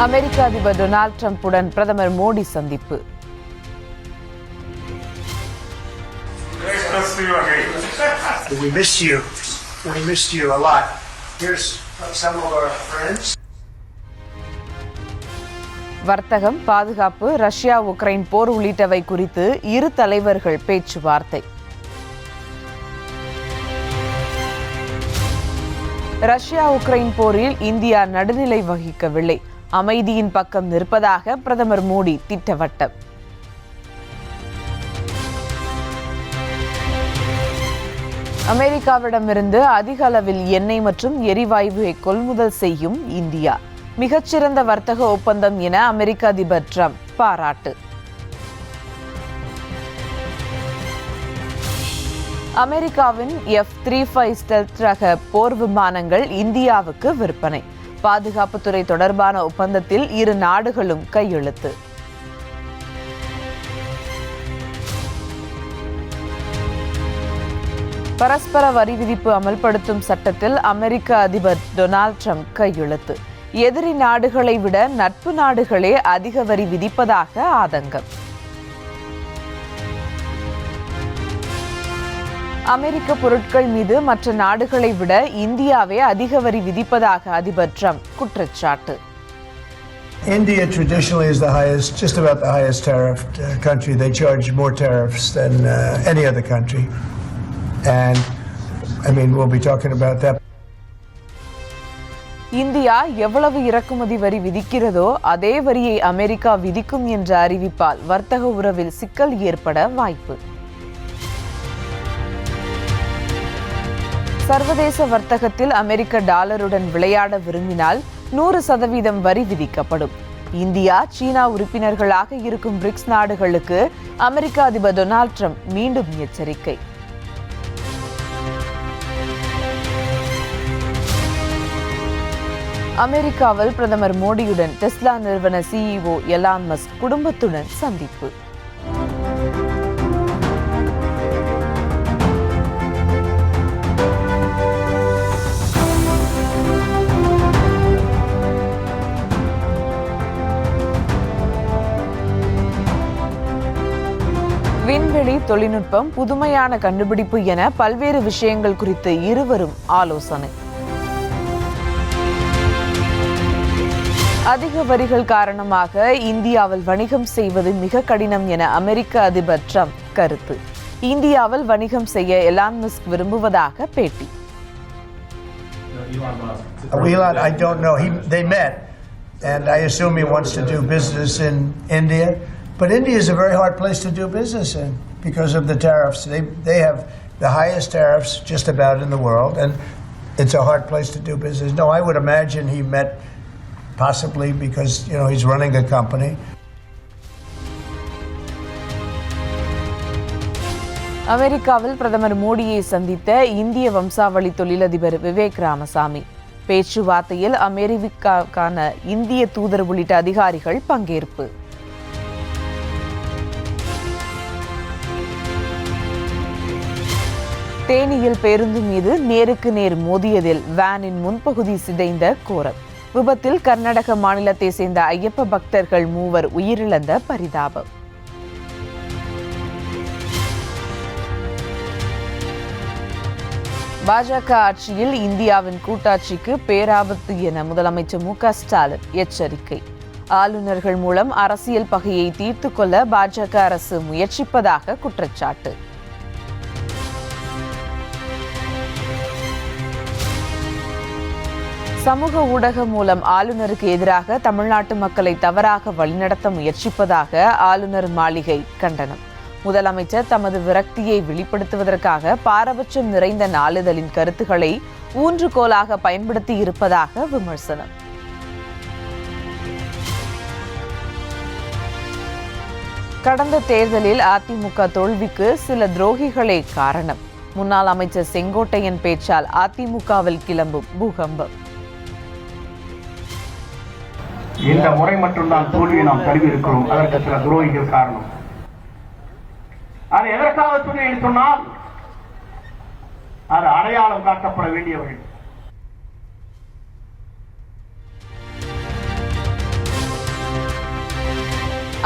அமெரிக்க அதிபர் டொனால்ட் ட்ரம்புடன் பிரதமர் மோடி சந்திப்பு. வர்த்தகம், பாதுகாப்பு, ரஷ்யா உக்ரைன் போர் உள்ளிட்டவை குறித்து இரு தலைவர்கள் பேச்சுவார்த்தை. ரஷ்யா உக்ரைன் போரில் இந்தியா நடுநிலை வகிக்கவில்லை, அமைதியின் பக்கம் நிற்பதாக பிரதமர் மோடி திட்டவட்டம். அமெரிக்காவிடமிருந்து அதிக அளவில் எண்ணெய் மற்றும் எரிவாயுவை கொள்முதல் செய்யும் இந்தியா மிகச்சிறந்த வர்த்தக ஒப்பந்தம் என அமெரிக்க அதிபர் ட்ரம்ப் பாராட்டு. அமெரிக்காவின் F-35 ஸ்டெல்த் ரக போர் விமானங்கள் இந்தியாவுக்கு விற்பனை. பாதுகாப்புத்துறை தொடர்பான ஒப்பந்தத்தில் இரு நாடுகளும் கையெழுத்து. பரஸ்பர வரி விதிப்பு அமல்படுத்தும் சட்டத்தில் அமெரிக்க அதிபர் டொனால்ட் ட்ரம்ப் கையெழுத்து. எதிரி நாடுகளை விட நட்பு நாடுகளே அதிக வரி விதிப்பதாக ஆதங்கம். அமெரிக்க பொருட்கள் மீது மற்ற நாடுகளை விட இந்தியாவே அதிக வரி விதிப்பதாக அதிபர் ட்ரம்ப் குற்றச்சாட்டு. India traditionally is the highest, just about the highest tariff country. They charge more tariffs than any other country. And I mean, we'll be talking about that. India எவ்வளவு இறக்குமதி வரி விதிக்கிறதோ அதே வரியை அமெரிக்கா விதிக்கும் என்ற அறிவிப்பால் வர்த்தக உறவில் சிக்கல் ஏற்பட வாய்ப்பு. சர்வதேச வர்த்தகத்தில் அமெரிக்க டாலருடன் விளையாட விரும்பினால் 100% வரி விதிக்கப்படும். இந்தியா, சீனா உறுப்பினர்களாக இருக்கும் பிரிக்ஸ் நாடுகளுக்கு அமெரிக்க அதிபர் டொனால்ட் ட்ரம்ப் மீண்டும் எச்சரிக்கை. அமெரிக்காவில் பிரதமர் மோடியுடன் டெஸ்லா நிறுவன CEO எலான் மஸ்க் குடும்பத்துடன் சந்திப்பு. விண்வெளி தொழில்நுட்பம், புதுமையான கண்டுபிடிப்பு என பல்வேறு விஷயங்கள் குறித்து இருவரும் ஆலோசனை. அதிக வரிகள் காரணமாக இந்தியாவில் வணிகம் செய்வது மிக கடினம் என அமெரிக்க அதிபர் ட்ரம்ப் கருத்து. இந்தியாவில் வணிகம் செய்ய எலான் மஸ்க் விரும்புவதாக பேட்டி. Elon, I don't know. They met, and I assume he wants to do business in India. But India is a very hard place to do business in because of the tariffs. They have the highest tariffs just about in the world, and it's a hard place to do business. No, I would imagine he met possibly because, you know, he's running a company. அமெரிக்காவில் பிரதமர் மோடியை சந்தித்த இந்திய வம்சாவளி தொழிலதிபர் விவேக் ராமசாமி. பேச்சுவார்த்தையில் அமெரிக்காவுக்கான இந்திய தூதர் உள்ளிட்ட அதிகாரிகள் பங்கேற்பு. தேனியில் பேருந்து மீது நேருக்கு நேர் மோதியதில் வேனின் முன்பகுதி சிதைந்த கோரம். விபத்தில் கர்நாடக மாநிலத்தை சேர்ந்த ஐயப்ப பக்தர்கள் 3 உயிரிழந்த பரிதாபம். பாஜக ஆட்சியில் இந்தியாவின் கூட்டாட்சிக்கு பேராபத்து என முதலமைச்சர் மு.க. ஸ்டாலின் எச்சரிக்கை. ஆளுநர்கள் மூலம் அரசியல் பகையை தீர்த்து கொள்ள பாஜக அரசு முயற்சிப்பதாக குற்றச்சாட்டு. சமூக ஊடகம் மூலம் ஆளுநருக்கு எதிராக தமிழ்நாட்டு மக்களை தவறாக வழிநடத்த முயற்சிப்பதாக ஆளுநர் மாளிகை கண்டனம். முதலமைச்சர் தமது விரக்தியை வெளிப்படுத்துவதற்காக பாரபட்சம் நிறைந்த நாளிதழின் கருத்துக்களை ஊன்றுகோலாக பயன்படுத்தி இருப்பதாக விமர்சனம். கடந்த தேர்தலில் அதிமுக தோல்விக்கு சில துரோகிகளே காரணம். முன்னாள் அமைச்சர் செங்கோட்டையன் பேச்சால் அதிமுகவில் கிளம்பும் பூகம்பம். இந்த முறை மட்டும்தான் தோல்வியை நாம் தழுவி இருக்கிறோம். அதற்கு சில துரோகிகள் காரணம். அது எதற்காக சொன்னேன் சொன்னால், அது அடையாளம் காட்டப்பட வேண்டியவர்கள்.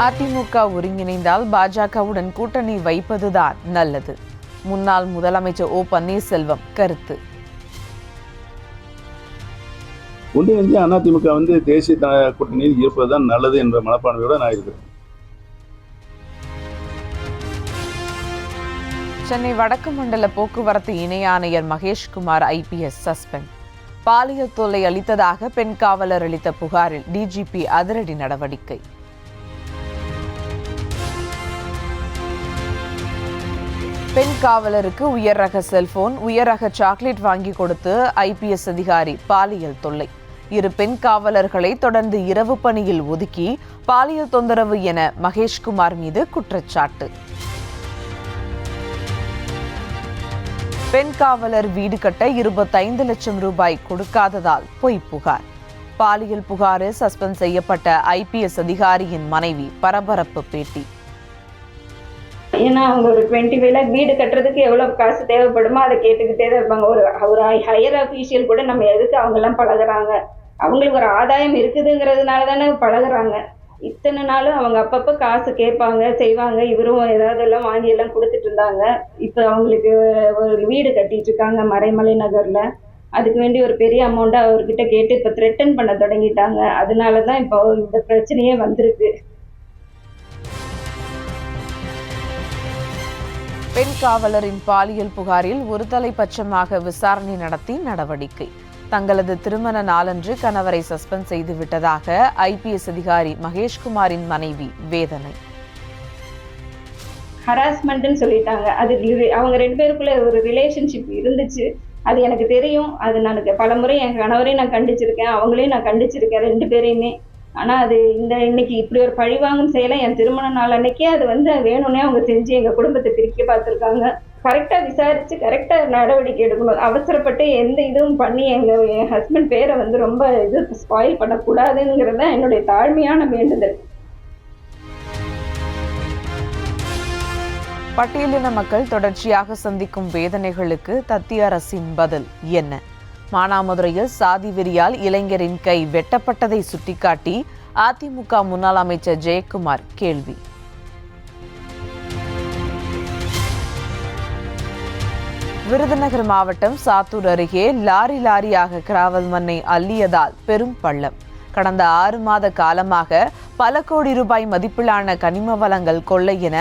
அதிமுக ஒருங்கிணைந்தால் பாஜகவுடன் கூட்டணி வைப்பதுதான் நல்லது. முன்னாள் முதலமைச்சர் ஓ பன்னீர்செல்வம் கருத்து. ஒன்றிணைந்து அதிமுக தேசிய கூட்டணியில் இருப்பதுதான் நல்லது என்ற மனப்பான்மையோட நான் இருக்கிறேன். சென்னை வடக்கு மண்டல போக்குவரத்து இணை ஆணையர் மகேஷ்குமார் IPS சஸ்பெண்ட். பாலியல் தொல்லை அளித்ததாக பெண் காவலர் அளித்த புகாரில் DGP அதிரடி நடவடிக்கை. பெண் காவலருக்கு உயர் ரக செல்போன், உயர் ரக சாக்லேட் வாங்கி கொடுத்து IPS அதிகாரி பாலியல் தொல்லை. 2 பெண் காவலர்களை தொடர்ந்து இரவு பணியில் ஒதுக்கி பாலியல் தொந்தரவு என மகேஷ்குமார் மீது குற்றச்சாட்டு. பெண் காவலர் வீடு கட்ட 25 லட்சம் ரூபாய் கொடுக்காததால் பொய் புகார். பாலியல் புகாரில் சஸ்பெண்ட் செய்யப்பட்ட IPS அதிகாரியின் மனைவி பரபரப்பு பேட்டி. ஏன்னா அவங்க ஒரு 25 லேக் வீடு கட்டுறதுக்கு எவ்வளவு காசு தேவைப்படுமோ அதை கேட்டுக்கிட்டே தான் இருப்பாங்க. ஒரு ஹையர் அஃபீஷியல் கூட நம்ம எதுக்கு அவங்கெல்லாம் பழகுறாங்க, அவங்களுக்கு ஒரு ஆதாயம் இருக்குதுங்கிறதுனால தானே பழகுறாங்க. இத்தனை நாளும் அவங்க அப்பப்போ காசு கேட்பாங்க செய்வாங்க, இவரும் ஏதாவது எல்லாம் வாங்கி எல்லாம் கொடுத்துட்டு இருந்தாங்க. இப்போ அவங்களுக்கு ஒரு வீடு கட்டிட்டு இருக்காங்க மறைமலை நகர்ல. அதுக்கு வேண்டி ஒரு பெரிய அமௌண்ட்டை அவர்கிட்ட கேட்டு இப்போ த்ரெட்டன் பண்ண தொடங்கிட்டாங்க. அதனால தான் இப்போ இந்த பிரச்சனையே வந்திருக்கு. பெண் காவலரின் பாலியல் புகாரில் ஒரு தலைப்பட்சமாக விசாரணை நடத்தி நடவடிக்கை. தங்களது திருமண நாளன்று கணவரை சஸ்பெண்ட் செய்து விட்டதாக IPS அதிகாரி மகேஷ்குமாரின் மனைவி வேதனை. ஹராஸ்மெண்ட்னு சொல்லிட்டாங்க. அது அவங்க 2 பேருக்குள்ள ஒரு ரிலேஷன்ஷிப் இருந்துச்சு, அது எனக்கு தெரியும். அது நான் பல முறை என் கணவரையும் நான் கண்டிச்சிருக்கேன், அவங்களையும் நான் கண்டிச்சிருக்கேன் 2 பேரையுமே. ஆனால் அது இன்னைக்கு இப்படி ஒரு பழிவாங்கும் செயலை என் திருமண நாள் அன்னைக்கே அது வேணும்னே அவங்க செஞ்சு எங்கள் குடும்பத்தை பிரிக்க பார்த்துருக்காங்க. கரெக்டாக விசாரித்து கரெக்டாக நடவடிக்கை எடுக்கணும். அவசரப்பட்டு எந்த இதுவும் பண்ணி என் ஹஸ்பண்ட் பேரை ரொம்ப ஸ்பாயில் பண்ணக்கூடாதுங்கிறது தான் என்னுடைய தாழ்மையான வேண்டுதல். பட்டியலின மக்கள் தொடர்ச்சியாக சந்திக்கும் வேதனைகளுக்கு மத்திய அரசின் பதில் என்ன? மானாமதுரையில் சாதி வெறியால் இளைஞரின் கை வெட்டப்பட்டதை சுட்டிக்காட்டி அதிமுக முன்னாள் அமைச்சர் ஜெயக்குமார் கேள்வி. விருதுநகர் மாவட்டம் சாத்தூர் அருகே லாரியாக கிராவல் மண்ணை அள்ளியதால் பெரும் பள்ளம். கடந்த 6 மாத காலமாக பல கோடி ரூபாய் மதிப்பிலான கனிம வளங்கள் கொள்ளை என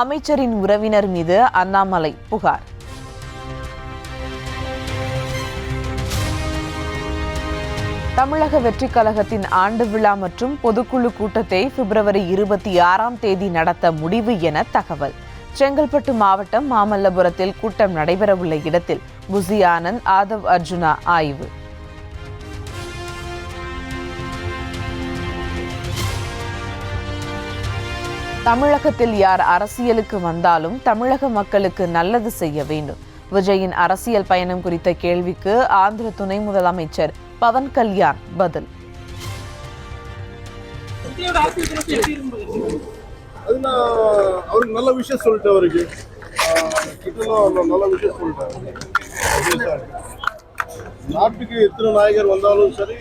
அமைச்சரின் உறவினர் மீது அண்ணாமலை புகார். தமிழக வெற்றிக் கழகத்தின் ஆண்டு விழா மற்றும் பொதுக்குழு கூட்டத்தை பிப்ரவரி 26ஆம் தேதி நடத்த முடிவு என தகவல். செங்கல்பட்டு மாவட்டம் மாமல்லபுரத்தில் கூட்டம் நடைபெறவுள்ள இடத்தில் புசி ஆனந்த், ஆதவ் அர்ஜுனா ஆய்வு. தமிழகத்தில் யார் அரசியலுக்கு வந்தாலும் தமிழக மக்களுக்கு நல்லது செய்ய வேண்டும். விஜயின் அரசியல் பயணம் குறித்த கேள்விக்கு ஆந்திர துணை முதலமைச்சர் பவன் கல்யாண் பதில். அவருக்கு நல்ல விஷயம் சொல்லிட்டு அவருக்கு நல்ல விஷயம் சொல்லிட்டாரு. நாட்டுக்கு எத்தனை நாயகர் வந்தாலும் சரி,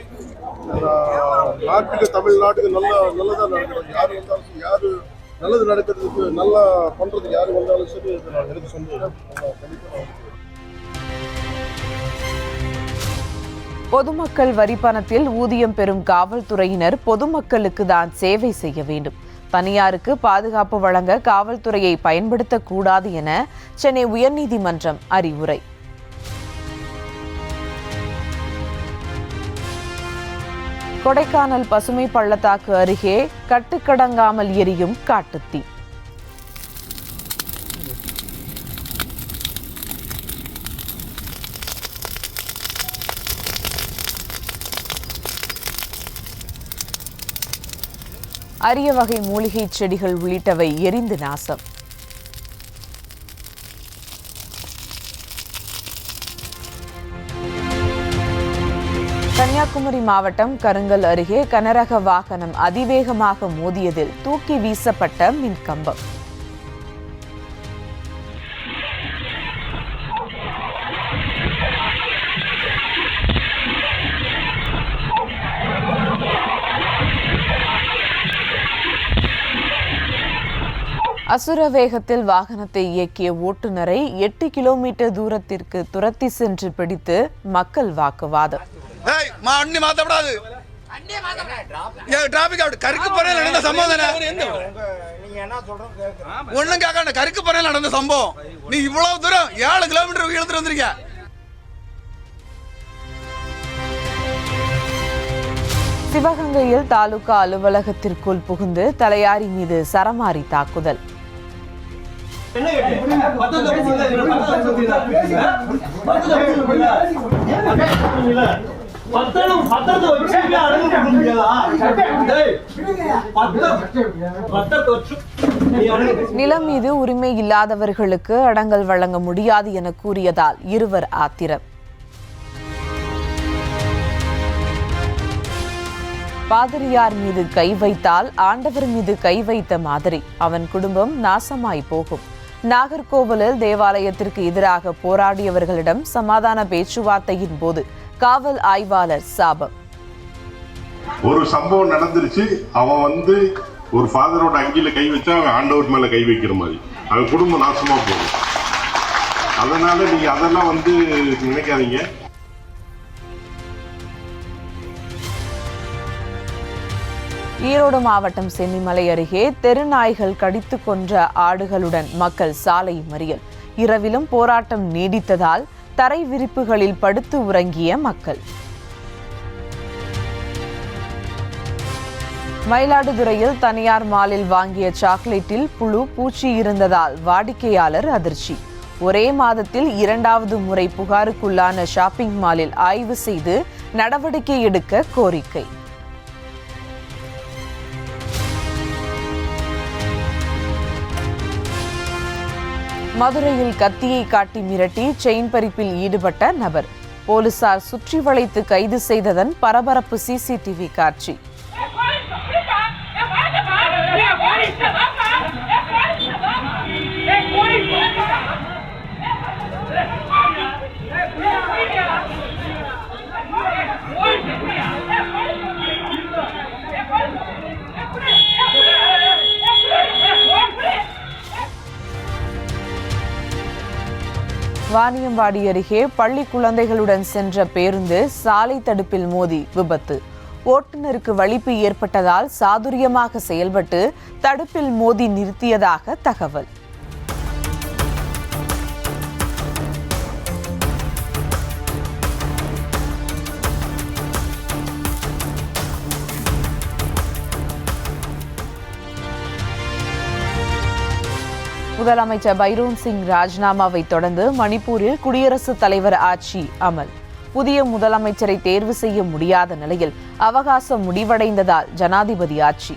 நாட்டுக்கு தமிழ்நாட்டுக்கு நல்லதா நடக்கணும். யாரு வந்தாலும் யாரு நல்லது நடக்கிறதுக்கு நல்லா பண்றதுக்கு யாரு வந்தாலும் சரி எனக்கு சொந்தம். பொதுமக்கள் வரி பணத்தில் ஊதியம் பெறும் காவல்துறையினர் பொதுமக்களுக்கு தான் சேவை செய்ய வேண்டும். தனியாருக்கு பாதுகாப்பு வழங்க காவல்துறையை பயன்படுத்தக்கூடாது என சென்னை உயர்நீதிமன்றம் அறிவுரை. கொடைக்கானல் பசுமை பள்ளத்தாக்கு அருகே கட்டுக்கடங்காமல் எரியும் காட்டுத்தீ. அரிய வகை மூலிகை செடிகள் உள்ளிட்டவை எரிந்து நாசம். கன்னியாகுமரி மாவட்டம் கருங்கல் அருகே கனரக வாகனம் அதிவேகமாக மோதியதில் தூக்கி வீசப்பட்ட மின்கம்பம். அசுர வேகத்தில் வாகனத்தை இயக்கிய ஓட்டுநரை 8 கிலோமீட்டர் தூரத்திற்கு துரத்தி சென்று பிடித்து மக்கள் வாக்குவாதம். சிவகங்கையில் தாலுகா அலுவலகத்திற்குள் புகுந்து தலையாரி மீது சரமாரி தாக்குதல். நிலம் மீது உரிமை இல்லாதவர்களுக்கு அடங்கல் வழங்க முடியாது என கூறியதால் இருவர் ஆத்திரம். பாதிரியார் மீது கை வைத்தால் ஆண்டவர் மீது கை வைத்த மாதிரி அவன் குடும்பம் நாசமாய் போகும். நாகர்கோவிலில் தேவாலயத்திற்கு எதிராக போராடியவர்களிடம் சமாதான பேச்சுவார்த்தையின் போது காவல் ஆய்வாளர் சாபம். ஒரு சம்பவம் நடந்துருச்சு, அவன் ஒரு ஃபாதரோட அங்கில கை வச்சா அவன் ஆண்டவர் மேல கை வைக்கிற மாதிரி அவன் குடும்பம் நாசமா போகும். அதனால நீங்க அதெல்லாம் நினைக்காதீங்க. ஈரோடு மாவட்டம் சென்னிமலை அருகே தெருநாய்கள் கடித்து கொன்ற ஆடுகளுடன் மக்கள் சாலை மறியல். இரவிலும் போராட்டம் நீடித்ததால் தரை விரிப்புகளில் படுத்து உறங்கிய மக்கள். மயிலாடுதுறையில் தனியார் மாலில் வாங்கிய சாக்லேட்டில் புழு பூச்சி இருந்ததால் வாடிக்கையாளர் அதிர்ச்சி. ஒரே மாதத்தில் 2வது முறை புகாருக்குள்ளான ஷாப்பிங் மாலில் ஆய்வு செய்து நடவடிக்கை எடுக்க கோரிக்கை. மதுரையில் கத்தியை காட்டி மிரட்டி செயின் பறிப்பில் ஈடுபட்ட நபர். போலீசார் சுற்றி வளைத்து கைது செய்ததன் பரபரப்பு சிசிடிவி காட்சி. வாணியம்பாடி அருகே பள்ளி குழந்தைகளுடன் சென்ற பேருந்து சாலை தடுப்பில் மோதி விபத்து. ஓட்டுநருக்கு வலிப்பு ஏற்பட்டதால் சாதுரியமாக செயல்பட்டு தடுப்பில் மோதி நிறுத்தியதாக தகவல். முதலமைச்சர் பைரோன் சிங் ராஜினாமாவை தொடர்ந்து மணிப்பூரில் குடியரசுத் தலைவர் ஆட்சி அமல். புதிய முதலமைச்சரை தேர்வு செய்ய முடியாத நிலையில் அவகாசம் முடிவடைந்ததால் ஜனாதிபதி ஆட்சி.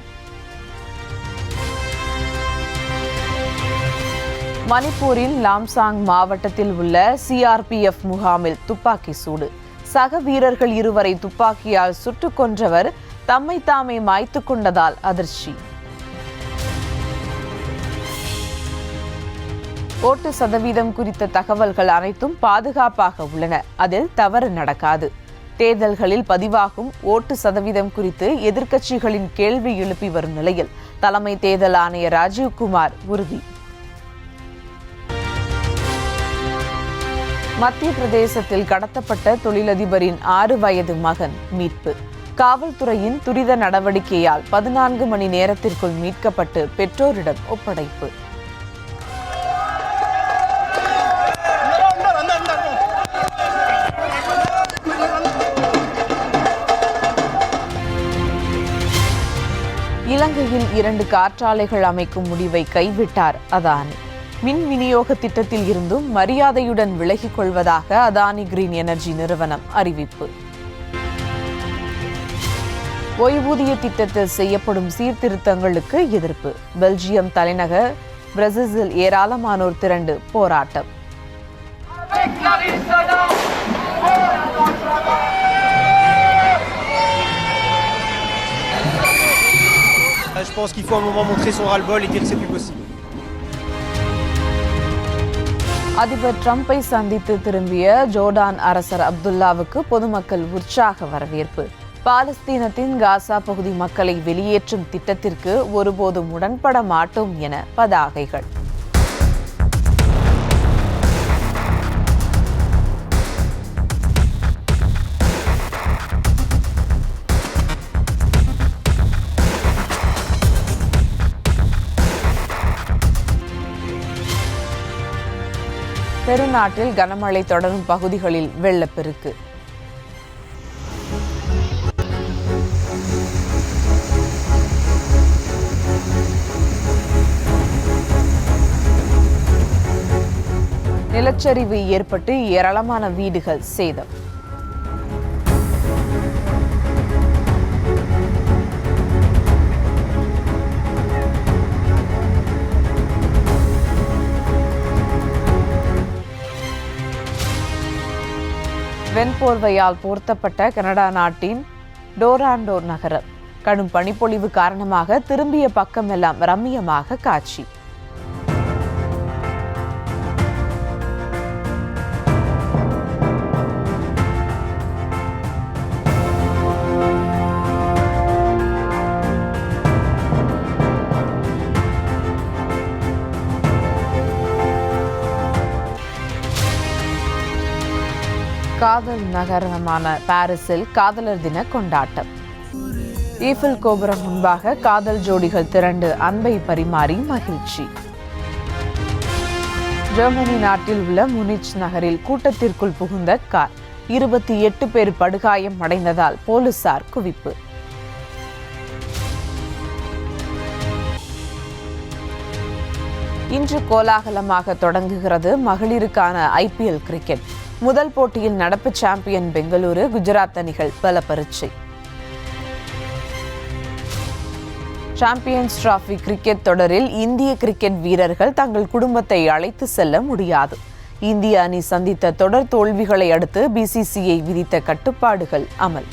மணிப்பூரில் லாம்சாங் மாவட்டத்தில் உள்ள CRPF முகாமில் துப்பாக்கி சூடு. சக வீரர்கள் இருவரை துப்பாக்கியால் சுட்டுக் கொன்றவர் தம்மை தாமே மாய்த்து கொண்டதால் அதிர்ச்சி. ஓட்டு சதவீதம் குறித்த தகவல்கள் அனைத்தும் பாதுகாப்பாக உள்ளன, அதில் தவறு நடக்காது. தேர்தல்களில் பதிவாகும் ஓட்டு சதவீதம் குறித்து எதிர்க்கட்சிகளின் கேள்வி எழுப்பி வரும் நிலையில் தலைமை தேர்தல் ஆணையர் ராஜீவ்குமார் உறுதி. மத்திய பிரதேசத்தில் கடத்தப்பட்ட தொழிலதிபரின் 6 வயது மகன் மீட்பு. காவல்துறையின் துரித நடவடிக்கையால் 14 மணி நேரத்திற்குள் மீட்கப்பட்டு பெற்றோரிடம் ஒப்படைப்பு. இலங்கையில் 2 காற்றாலைகள் அமைக்கும் முடிவை கைவிட்டார் அதானி. மின் விநியோக திட்டத்தில் இருந்தும் மரியாதையுடன் விலகிக் கொள்வதாக அதானி கிரீன் எனர்ஜி நிறுவனம் அறிவிப்பு. ஓய்வூதிய திட்டத்தில் செய்யப்படும் சீர்திருத்தங்களுக்கு எதிர்ப்பு. பெல்ஜியம் தலைநகர் பிரசல்ஸில் ஏராளமானோர் திரண்டு போராட்டம். Je pense qu'il faut à un moment montrer son ras-le-bol et dire que c'est plus possible. அதிபர் ட்ரம்பை சந்தித்து திரும்பிய ஜோர்டான் அரசர் அப்துல்லாவுக்கு பொதுமக்கள் உற்சாக வரவேற்பு. பாலஸ்தீனத்தின் காசா பகுதி மக்களை வெளியேற்றும் திட்டத்திற்கு ஒருபோதும் உடன்பட மாட்டோம் என பதாகைகள். பெருநாட்டில் கனமழை தொடரும் பகுதிகளில் வெள்ளப்பெருக்கு. நிலச்சரிவு ஏற்பட்டு ஏராளமான வீடுகள் சேதம். வெண்போர்வையால் போர்த்தப்பட்ட கனடா நாட்டின் டோராண்டோ நகரம். கடும் பனிப்பொழிவு காரணமாக திரும்பிய பக்கமெல்லாம் ரம்மியமாக காட்சி. காதல் நகரமான பாரிஸில் காதலர் தின கொண்டாட்டம். ஈஃபில் கோபுரம் முன்பாக காதல் ஜோடிகள் திரண்டு அன்பை பரிமாறி மகிழ்ச்சி. ஜெர்மனி நாட்டில் உள்ள முனிச் நகரில் கூட்டத்திற்குள் புகுந்த கார். 28 பேர் படுகாயம் அடைந்ததால் போலீசார் குவிப்பு. இன்று கோலாகலமாக தொடங்குகிறது மகளிருக்கான IPL கிரிக்கெட். முதல் போட்டியில் நடப்பு சாம்பியன் பெங்களூரு, குஜராத் அணிகள் பல பரீட்சை. சாம்பியன்ஸ் டிராபி கிரிக்கெட் தொடரில் இந்திய கிரிக்கெட் வீரர்கள் தங்கள் குடும்பத்தை அழைத்து செல்ல முடியாது. இந்திய அணி சந்தித்த தொடர் தோல்விகளை அடுத்து BCCI விதித்த கட்டுப்பாடுகள் அமல்.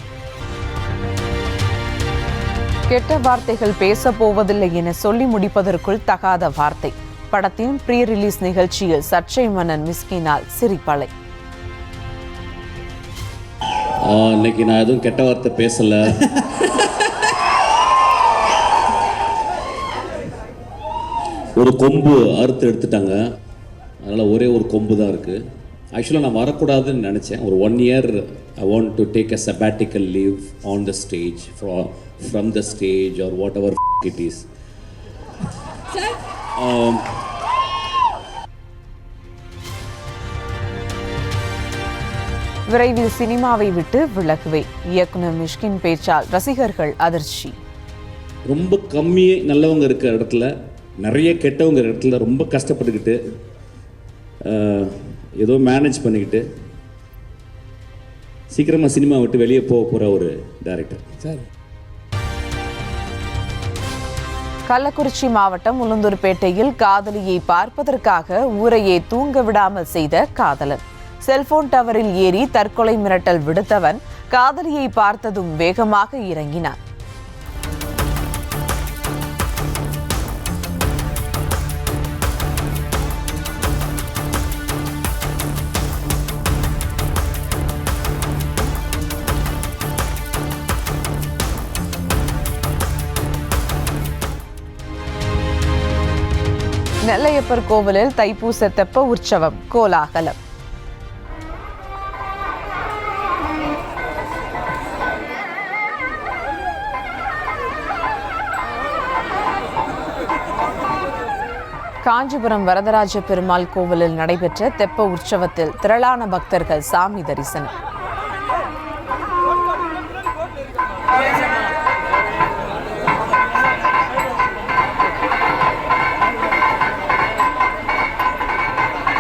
கெட்ட வார்த்தைகள் பேசப்போவதில்லை என சொல்லி முடிப்பதற்குள் தகாத வார்த்தை. படத்தின் ப்ரீ ரிலீஸ் நிகழ்ச்சியில் சர்ச்சை மன்னன் மிஸ்கினால் சிரிப்பலை. இன்னைக்கு நான் எதுவும் கெட்ட வார்த்தை பேசல. ஒரு கொம்பு அறுத்து எடுத்துட்டாங்க, அதனால் ஒரே ஒரு கொம்பு தான் இருக்குது. ஆக்சுவலாக நான் வரக்கூடாதுன்னு நினச்சேன். ஒரு 1 year I want to take a sabbatical leave on the stage, from the stage or whatever it is. விரைவில் சினிமாவை விட்டு விலகுவே. இயக்குனர் மிஷ்கின் பேச்சால் ரசிகர்கள் அதிர்ச்சி. ரொம்ப கம்மியே நல்லவங்க இருக்கிற இடத்துல, நிறைய கெட்டவங்க இடத்துல ரொம்ப கஷ்டப்பட்டுக்கிட்டு ஏதோ மேனேஜ் பண்ணிக்கிட்டு சீக்கிரமாக சினிமா விட்டு வெளியே போகிற ஒரு டைரக்டர் சார். கள்ளக்குறிச்சி மாவட்டம் உளுந்தூர்பேட்டையில் காதலியை பார்ப்பதற்காக ஊரையே தூங்க விடாமல் செய்த காதலன். செல்போன் டவரில் ஏறி தற்கொலை மிரட்டல் விடுத்தவன் காதலியை பார்த்ததும் வேகமாக இறங்கினான். நெல்லையப்பர் கோவிலில் தைப்பூச தெப்ப உற்சவம் கோலாகலம். காஞ்சிபுரம் வரதராஜ பெருமாள் கோவிலில் நடைபெற்ற தெப்ப உற்சவத்தில் திரளான பக்தர்கள் சாமி தரிசனம்.